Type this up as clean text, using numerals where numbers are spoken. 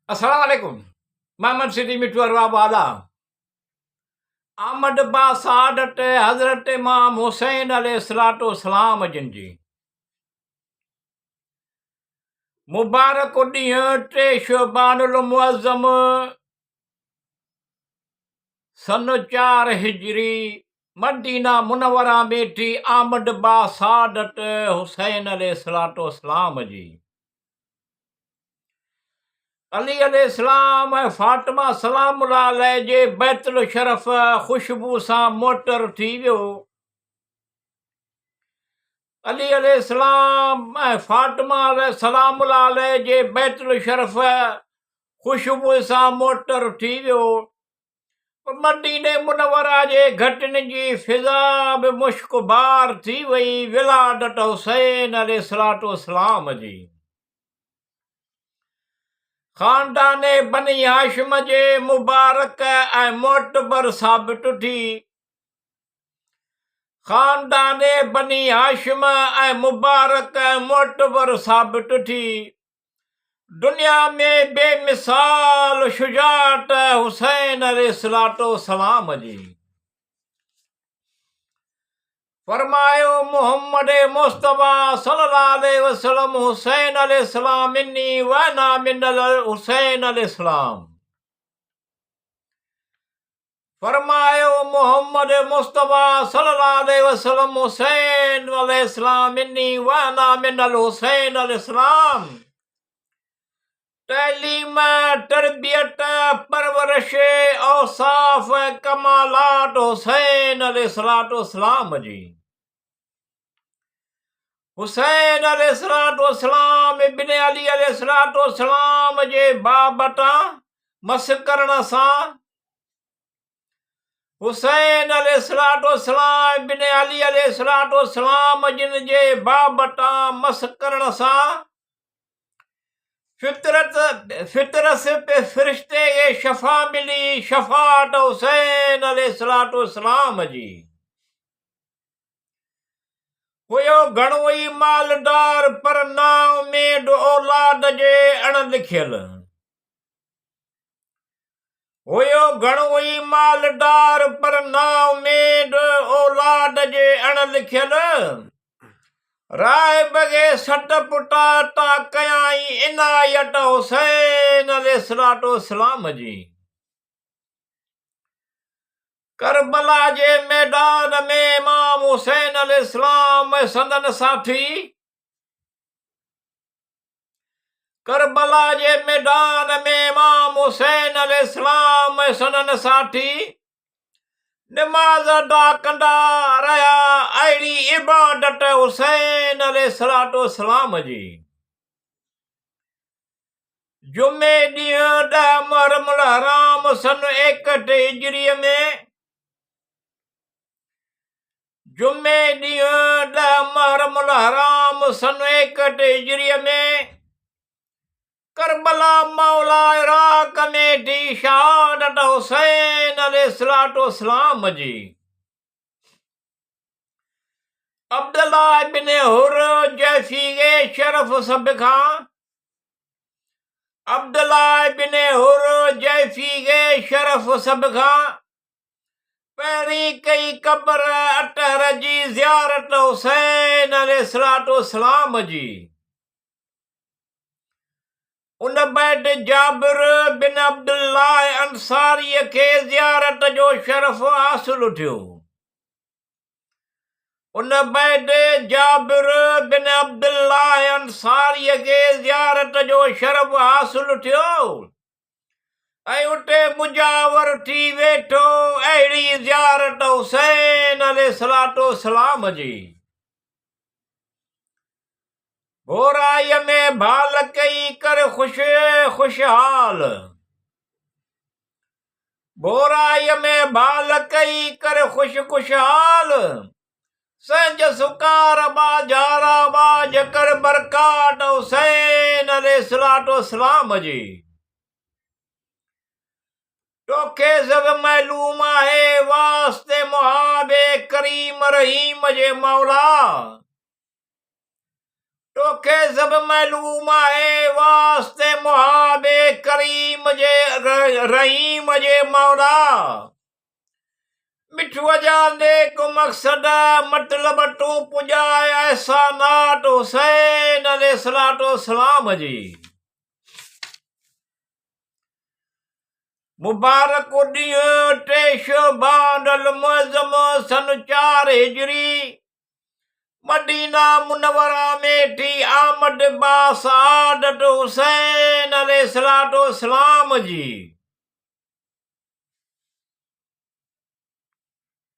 अस्सलाम वालेकुम। मोहम्मद सिटी मिठू अरवा वाला अहमद बा सादत हज़रत इमाम हुसैन अलैहिस्सलातु वस्सलाम जिन जी मुबारक ॾींहुं 3 शअबानुल मुअज़्ज़म सन 4 हिजरी मदीना मुनव्वरा में थी अहमद बा सादत हुसैन अलैहिस्सलातु वस्सलाम जी अली अलैहिस्सलाम ऐं फातिमा सलामुल्लाह अलैह जे बैतुल शरफ ख़ुशबू सां मोटर थी वियो। अली अलैहिस्सलाम ऐं फातिमा सलामुल्लाह अलैह जे बैतुल शरफ ख़ुशबू सां मोटर थी वियो। मदीने मुनव्वरा जे घटनि जी फिज़ा बि मुश्कबार थी वई विलादत हुसैन अलैहिस्सलातु वस्सलाम जी। ख़ानदाने बनी हाशिम जे मुबारक ऐं मोतबर साबित थी। ख़ानदाने बनी हाशिम ऐं मुबारक ऐं मोतबर साबित थी। दुनिया में बेमिसाल शुजात हुसैन अलैहिस्सलातु वस्सलाम जी। फरमायो मोहम्मद मुस्तफ़ा सल्लल्लाहु अलैहि वसल्लम हुसैन अलैहिस्सलाम मिन्नी व अना मिनल हुसैन अलैहिस्सलाम। फरमायो मोहम्मद मुस्तफ़ा सल्लल्लाहु अलैहि वसल्लम हुसैन अलैहिस्सलाम मिन्नी व अना मिनल हुसैन अलैहिस्सलाम। तैलीम तरबियत परवरिश औसाफ कमालात हुसैन अलैहिस्सलातु वस्सलाम जी। हुसैन अलैहिस्सलातु वस्सलाम इब्न अली अलैहिस्सलातु वस्सलाम जे बाबता मस करण सां हुसैन अलैहिस्सलातु वस्सलाम इब्न अली अलैहिस्सलातु वस्सलाम जिन जे बाबता मस करण सां फितरत पे फ़रिश्ते खे शफ़ा मिली शफ़ात हुसैन अलैहिस्सलातु वस्सलाम जी। हुयो घणो ई मालदार पर नाव में औलाद जे अणलिखियल। हुयो घणो ई मालदार पर नाव में औलाद जे अणलिखियल। राय बगे सट पुटा ता कयाई इनायत हुसैन अलैहिस्सलातु वस्सलाम जी। करबला जे मैदान में इमाम हुसैन अलैहिस्सलाम संदन साथी करबला जे मैदान में इमाम हुसैन अलैहिस्सलाम संदन साथी नमाज अदा कंदा रहिया अहिड़ी इबादत हुसैन अलैहिस्सलातु वस्सलाम जी। जुमे ॾींहुं 10 मुहर्रमुल हराम सन 61 हिजरीअ में जुमे ॾींहुं 10 मुहर्रमुल हराम सन 61 हिजरीअ में करबला मौला इराक में थी शहादत हुसैन अलैहिस्सलातु वस्सलाम जी। अब्दुल्ला इब्न हुर जैफी के शरफ सब खां अब्दुल्ला इब्न हुर जैफी के शरफ सब खां पहिरीं कई क़बर अतहर जी ज़ियारत हुसैन अलैहिस्सलातु वस्सलाम जी। उन बैदि जाबिर बिन अब्दुल्लाह अंसारीअ खे ज़ियारत जो शरफ हासिल थियो। उन बैदि जाबिर बिन अब्दुल्लाह अंसारीअ खे ज़ियारत जो शरफ हासिल थियो ऐं उते मुजावर थी वेठो अहिड़ी ज़ियारत हुसैन अलैहिस्सलातु वस्सलाम जी। भोराईअ में भाल कई कर खुशहाल भोराईअ में भाल कई कर खुशहाल संज सुकार बाजारा बाज कर बरकात हुसैन अलैहिस्सलातु वस्सलाम जी। तोखे सब मालूम आहे वास्ते मुहाबे करीम रहीम जे मौला। तोखे सब मालूम आहे वास्ते मुहाबे करीम जे रहीम जे मौला मिठुआ जाने को मकसद मतलब तू पुजाए ऐसा नाट हुसैन अलैहिस्सलातो सलाम जी मुबारक ॾींहुं 3 शअबान अल मुअज़्ज़म सन 4 हिजरी मदीना मुनव्वरा में थी आमद बा सआदत हुसैन अलैहिस्सलातो सलाम जी।